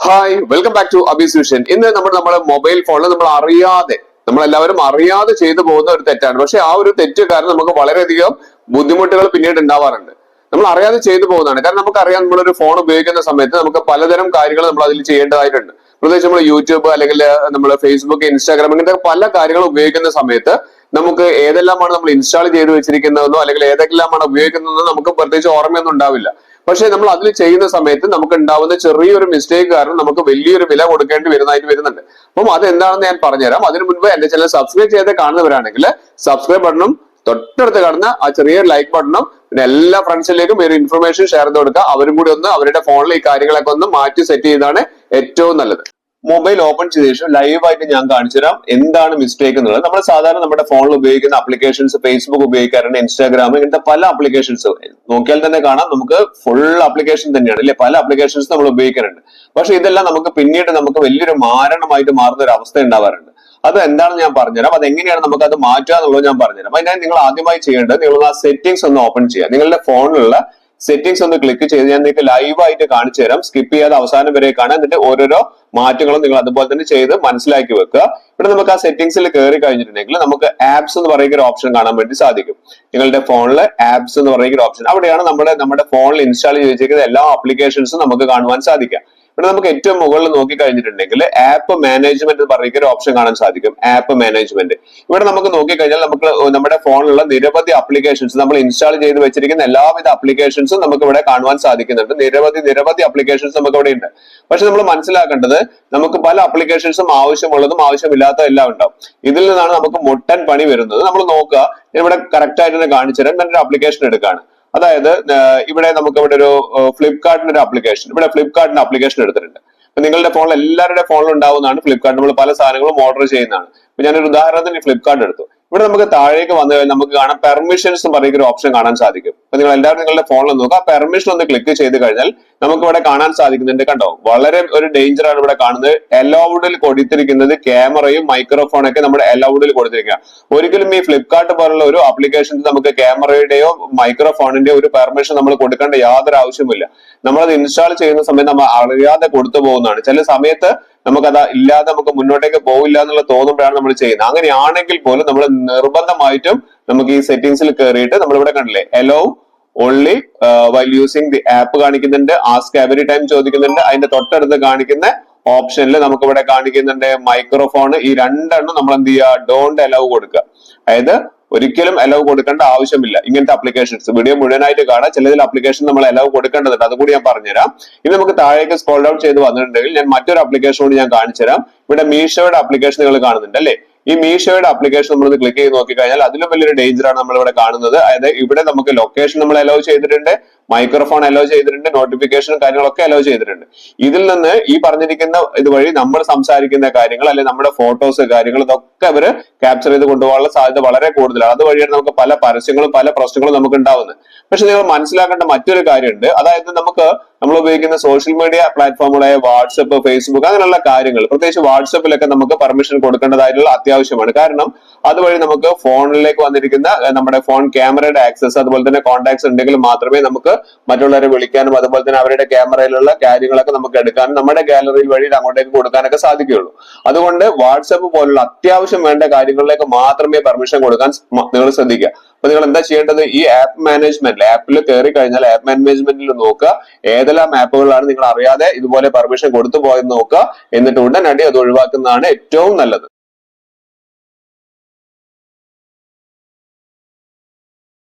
Hi welcome back to Abi's vision. ഇന്ന് നമ്മുടെ mobile ഫോണിൽ നമ്മളെല്ലാവരും അറിയാതെ ചെയ്തു പോകുന്ന ഒരു തെറ്റാണ്. പക്ഷെ ആ ഒരു തെറ്റ് കാരണം നമുക്ക് വളരെയധികം ബുദ്ധിമുട്ടുകൾ പിന്നീട് ഉണ്ടാവാറുണ്ട്. നമ്മൾ അറിയാതെ ചെയ്തു പോകുന്നതാണ്. കാരണം നമുക്കറിയാം, നമ്മളൊരു ഫോൺ ഉപയോഗിക്കുന്ന സമയത്ത് നമുക്ക് പലതരം കാര്യങ്ങൾ നമ്മൾ അതിൽ ചെയ്യേണ്ടതായിട്ടുണ്ട്. പ്രത്യേകിച്ച് നമ്മൾ യൂട്യൂബ് അല്ലെങ്കിൽ നമ്മൾ ഫേസ്ബുക്ക്, ഇൻസ്റ്റാഗ്രാം ഇങ്ങനത്തെ പല കാര്യങ്ങൾ ഉപയോഗിക്കുന്ന സമയത്ത് നമുക്ക് ഏതെല്ലാമാണ് നമ്മൾ ഇൻസ്റ്റാൾ ചെയ്ത് വെച്ചിരിക്കുന്നതെന്നോ അല്ലെങ്കിൽ ഏതെല്ലാമാണ് ഉപയോഗിക്കുന്നതെന്നോ നമുക്ക് പ്രത്യേകിച്ച് ഓർമ്മയൊന്നും ഉണ്ടാവില്ല. പക്ഷെ നമ്മൾ അതിൽ ചെയ്യുന്ന സമയത്ത് നമുക്ക് ഉണ്ടാവുന്ന ചെറിയൊരു മിസ്റ്റേക്ക് കാരണം നമുക്ക് വലിയൊരു വില കൊടുക്കേണ്ടി വരുന്നുണ്ട്. അപ്പം അതെന്താണെന്ന് ഞാൻ പറഞ്ഞുതരാം. അതിനു മുൻപ് എന്റെ ചാനൽ സബ്സ്ക്രൈബ് ചെയ്ത് കാണുന്നവരാണെങ്കിൽ സബ്സ്ക്രൈബ് ബട്ടണും തൊട്ടടുത്ത് കാണുന്ന ആ ചെറിയ ലൈക്ക് ബട്ടണും പിന്നെ എല്ലാ ഫ്രണ്ട്സിലേക്കും ഒരു ഇൻഫർമേഷൻ ഷെയർ ചെയ്ത് കൊടുക്കുക. അവരും കൂടി ഒന്ന് അവരുടെ ഫോണിൽ ഈ കാര്യങ്ങളൊക്കെ ഒന്ന് മാറ്റി സെറ്റ് ചെയ്താണ് ഏറ്റവും നല്ലത്. മൊബൈൽ ഓപ്പൺ ചെയ്ത ശേഷം ലൈവായിട്ട് ഞാൻ കാണിച്ചു തരാം എന്താണ് മിസ്റ്റേക്ക് എന്നുള്ളത്. നമ്മൾ സാധാരണ നമ്മുടെ ഫോണിൽ ഉപയോഗിക്കുന്ന ആപ്ലിക്കേഷൻസ്, ഫേസ്ബുക്ക് ഉപയോഗിക്കാറുണ്ട്, ഇൻസ്റ്റാഗ്രാം, ഇങ്ങനത്തെ പല ആപ്ലിക്കേഷൻസ് നോക്കിയാൽ തന്നെ കാണാം. നമുക്ക് ഫുൾ ആപ്ലിക്കേഷൻ തന്നെയാണ് അല്ലെ, പല ആപ്ലിക്കേഷൻസ് നമ്മൾ ഉപയോഗിക്കാറുണ്ട്. പക്ഷെ ഇതെല്ലാം നമുക്ക് പിന്നീട് നമുക്ക് വലിയൊരു മാരണമായിട്ട് മാറുന്ന ഒരു അവസ്ഥ ഉണ്ടാവാറുണ്ട്. അത് എന്താണെന്ന് ഞാൻ പറഞ്ഞുതരാം. അത് എങ്ങനെയാണ് നമുക്ക് അത് മാറ്റുക എന്നുള്ളത് ഞാൻ പറഞ്ഞുതരാം. അതിനായി നിങ്ങൾ ആദ്യമായി ചെയ്യേണ്ടത്, നിങ്ങൾ ആ സെറ്റിംഗ്സ് ഒന്ന് ഓപ്പൺ ചെയ്യുക. നിങ്ങളുടെ ഫോണിലുള്ള സെറ്റിംഗ്സ് ഒന്ന് ക്ലിക്ക് ചെയ്ത് ഞാൻ നിങ്ങൾക്ക് ലൈവായിട്ട് കാണിച്ചു തരാം. സ്കിപ്പ് ചെയ്യാതെ അവസാനം വരെ കാണാം. എന്നിട്ട് ഓരോരോ മാറ്റങ്ങളും നിങ്ങൾ അതുപോലെ തന്നെ ചെയ്ത് മനസ്സിലാക്കി വെക്കുക. ഇവിടെ നമുക്ക് ആ സെറ്റിംഗ്സിൽ കയറി കഴിഞ്ഞിട്ടുണ്ടെങ്കിൽ നമുക്ക് ആപ്സ് എന്ന് പറയുന്ന ഒരു ഓപ്ഷൻ കാണാൻ വേണ്ടി സാധിക്കും. നിങ്ങളുടെ ഫോണിൽ ആപ്സ് എന്ന് പറയുന്ന ഒരു ഓപ്ഷൻ, അവിടെയാണ് നമ്മുടെ ഫോണിൽ ഇൻസ്റ്റാൾ ചെയ്ത് വെച്ചിരിക്കുന്ന എല്ലാ ആപ്ലിക്കേഷൻസും നമുക്ക് കാണുവാൻ സാധിക്കാം. ഇവിടെ നമുക്ക് ഏറ്റവും മുകളിൽ നോക്കി കഴിഞ്ഞിട്ടുണ്ടെങ്കിൽ ആപ്പ് മാനേജ്മെന്റ് എന്ന് പറയുന്ന ഒരു ഓപ്ഷൻ കാണാൻ സാധിക്കും. ആപ്പ് മാനേജ്മെന്റ് ഇവിടെ നമുക്ക് നോക്കിക്കഴിഞ്ഞാൽ നമുക്ക് നമ്മുടെ ഫോണിലുള്ള നിരവധി ആപ്ലിക്കേഷൻസ്, നമ്മൾ ഇൻസ്റ്റാൾ ചെയ്ത് വെച്ചിരിക്കുന്ന എല്ലാവിധ ആപ്ലിക്കേഷൻസും നമുക്ക് ഇവിടെ കാണുവാൻ സാധിക്കുന്നുണ്ട്. നിരവധി ആപ്ലിക്കേഷൻസ് നമുക്ക് ഇവിടെ ഉണ്ട്. പക്ഷെ നമ്മൾ മനസ്സിലാക്കേണ്ടത്, നമുക്ക് പല ആപ്ലിക്കേഷൻസും ആവശ്യമുള്ളതും ആവശ്യമില്ലാത്തതും എല്ലാം ഉണ്ടാവും. ഇതിൽ നിന്നാണ് നമുക്ക് മുട്ടൻ പണി വരുന്നത്. നമ്മൾ നോക്കുക, ഇവിടെ കറക്റ്റ് ആയിട്ട് തന്നെ കാണിച്ചു തരാം. ഞാനൊരു ആപ്ലിക്കേഷൻ എടുക്കുകയാണ്. അതായത് ഇവിടെ നമുക്ക് ഇവിടെ ഒരു ഫ്ലിപ്കാർട്ടിന്റെ ഒരു ആപ്ലിക്കേഷൻ, ഇവിടെ ഫ്ലിപ്കാർട്ടിന്റെ ആപ്ലിക്കേഷൻ എടുത്തിട്ടുണ്ട്. അപ്പൊ നിങ്ങളുടെ ഫോണിൽ എല്ലാവരുടെ ഫോണിലും ഉണ്ടാവുന്നതാണ് ഫ്ലിപ്കാർട്ട്. നമ്മൾ പല സാധനങ്ങളും ഓർഡർ ചെയ്യുന്നതാണ്. അപ്പൊ ഞാനൊരു ഉദാഹരണത്തിന് ഫ്ലിപ്കാർട്ട് എടുത്തു. ഇവിടെ നമുക്ക് താഴേക്ക് വന്നു കഴിഞ്ഞാൽ നമുക്ക് കാണാം പെർമിഷൻസ് എന്ന് പറയുന്ന ഒരു ഓപ്ഷൻ കാണാൻ സാധിക്കും. അപ്പൊ നിങ്ങൾ എല്ലാവരും നിങ്ങളുടെ ഫോണിൽ നോക്കുക, ആ പെർമിഷൻ ഒന്ന് ക്ലിക്ക് ചെയ്ത് കഴിഞ്ഞാൽ നമുക്ക് ഇവിടെ കാണാൻ സാധിക്കുന്നുണ്ട്. കണ്ടോ, വളരെ ഒരു ഡേഞ്ചർ ആണ് ഇവിടെ കാണുന്നത്. അലൗഡിൽ കൊടുത്തിരിക്കുന്നത് ക്യാമറയും മൈക്രോഫോൺ ഒക്കെ നമ്മുടെ അലൗഡിൽ കൊടുത്തിരിക്കുക. ഒരിക്കലും ഈ ഫ്ലിപ്കാർട്ട് പോലുള്ള ഒരു ആപ്ലിക്കേഷനിൽ നമുക്ക് ക്യാമറയുടെയോ മൈക്രോഫോണിന്റെയോ ഒരു പെർമിഷൻ നമ്മൾ കൊടുക്കേണ്ട യാതൊരു ആവശ്യമില്ല. നമ്മളത് ഇൻസ്റ്റാൾ ചെയ്യുന്ന സമയത്ത് നമ്മൾ അറിയാതെ കൊടുത്തു പോകുന്നതാണ്. ചില സമയത്ത് നമുക്കത് ഇല്ലാതെ നമുക്ക് മുന്നോട്ടേക്ക് പോവില്ല എന്നുള്ള തോന്നുമ്പോഴാണ് നമ്മൾ ചെയ്യുന്നത്. അങ്ങനെയാണെങ്കിൽ പോലും നമ്മൾ നിർബന്ധമായിട്ടും നമുക്ക് ഈ സെറ്റിംഗ്സിൽ കയറിയിട്ട് നമ്മളിവിടെ കണ്ടില്ലേ, hello only while using the app കാണിക്കുന്നുണ്ട്, ആസ്ക് എവരി ടൈം ചോദിക്കുന്നുണ്ട്. അതിന്റെ തൊട്ടടുത്ത് കാണിക്കുന്ന ഓപ്ഷനിൽ നമുക്ക് ഇവിടെ കാണിക്കുന്നുണ്ട് മൈക്രോഫോൺ. ഈ രണ്ടെണ്ണം നമ്മൾ എന്ത് ചെയ്യുക, ഡോണ്ട് അലോ കൊടുക്കുക. അതായത് ഒരിക്കലും അലോ കൊടുക്കേണ്ട ആവശ്യമില്ല ഇങ്ങനത്തെ ആപ്ലിക്കേഷൻസ്. വീഡിയോ മുഴുവനായിട്ട് കാണാം. ചിലതിൽ ആപ്ലിക്കേഷൻ നമ്മൾ അലോ കൊടുക്കേണ്ടതുണ്ട്, അതുകൂടി ഞാൻ പറഞ്ഞുതരാം. ഇനി നമുക്ക് താഴേക്ക് സ്ക്രോൾ ഡൗൺ ചെയ്ത് വന്നിട്ടുണ്ടെങ്കിൽ ഞാൻ മറ്റൊരു ആപ്ലിക്കേഷൻ കൂടി ഞാൻ കാണിച്ചു തരാം. ഇവിടെ മീഷോയുടെ ആപ്ലിക്കേഷൻ നിങ്ങൾ കാണുന്നുണ്ട് അല്ലേ. ഈ മീഷോയുടെ ആപ്ലിക്കേഷൻ നമ്മൾ ക്ലിക്ക് ചെയ്ത് നോക്കിക്കഴിഞ്ഞാൽ അതിലും വലിയൊരു ഡേഞ്ചർ ആണ് നമ്മൾ ഇവിടെ കാണുന്നത്. അതായത് ഇവിടെ നമുക്ക് ലൊക്കേഷൻ നമ്മൾ അലോ ചെയ്തിട്ടുണ്ട്, മൈക്രോഫോൺ അലോ ചെയ്തിട്ടുണ്ട്, നോട്ടിഫിക്കേഷനും കാര്യങ്ങളൊക്കെ അലോ ചെയ്തിട്ടുണ്ട്. ഇതിൽ നിന്ന് ഈ പറഞ്ഞിരിക്കുന്ന ഇതുവഴി നമ്മൾ സംസാരിക്കുന്ന കാര്യങ്ങൾ അല്ലെങ്കിൽ നമ്മുടെ ഫോട്ടോസ് കാര്യങ്ങൾ ഇതൊക്കെ അവര് ക്യാപ്ചർ ചെയ്ത് കൊണ്ടുപോകാനുള്ള സാധ്യത വളരെ കൂടുതലാണ്. അതുവഴിയാണ് നമുക്ക് പല പരസ്യങ്ങളും പല പ്രശ്നങ്ങളും നമുക്ക് ഉണ്ടാവുന്നത്. പക്ഷെ നിങ്ങൾ മനസ്സിലാക്കേണ്ട മറ്റൊരു കാര്യമുണ്ട്. അതായത് നമ്മൾ ഉപയോഗിക്കുന്ന സോഷ്യൽ മീഡിയ പ്ലാറ്റ്ഫോമുകളായ വാട്സപ്പ്, ഫേസ്ബുക്ക് അങ്ങനെയുള്ള കാര്യങ്ങൾ, പ്രത്യേകിച്ച് വാട്സപ്പിലൊക്കെ നമുക്ക് പെർമിഷൻ കൊടുക്കേണ്ടതായിട്ടുള്ള അത്യാവശ്യമാണ്. കാരണം അതുവഴി നമുക്ക് ഫോണിലേക്ക് വന്നിരിക്കുന്ന നമ്മുടെ ഫോൺ ക്യാമറയുടെ ആക്സസ് അതുപോലെ തന്നെ കോൺടാക്ട്സ് ഉണ്ടെങ്കിൽ മാത്രമേ നമുക്ക് മറ്റുള്ളവരെ വിളിക്കാനും അതുപോലെ തന്നെ അവരുടെ ക്യാമറയിലുള്ള കാര്യങ്ങളൊക്കെ നമുക്ക് എടുക്കാനും നമ്മുടെ ഗാലറിയിൽ വഴി അങ്ങോട്ടേക്ക് കൊടുക്കാനൊക്കെ സാധിക്കുകയുള്ളൂ. അതുകൊണ്ട് വാട്സപ്പ് പോലുള്ള അത്യാവശ്യം വേണ്ട കാര്യങ്ങളിലേക്ക് മാത്രമേ പെർമിഷൻ കൊടുക്കാൻ നിങ്ങൾ ശ്രദ്ധിക്കുക. അപ്പൊ നിങ്ങൾ എന്താ ചെയ്യേണ്ടത്, ഈ ആപ്പ് മാനേജ്മെന്റ് ആപ്പിൽ കയറി കഴിഞ്ഞാൽ ആപ്പ് മാനേജ്മെന്റിൽ നോക്കുക ഏതെല്ലാം ആപ്പുകളാണ് നിങ്ങൾ അറിയാതെ ഇതുപോലെ പെർമിഷൻ കൊടുത്തു പോയെന്ന് നോക്കുക. എന്നിട്ട് ഉടനടി അത് ഒഴിവാക്കുന്നതാണ് ഏറ്റവും നല്ലത്.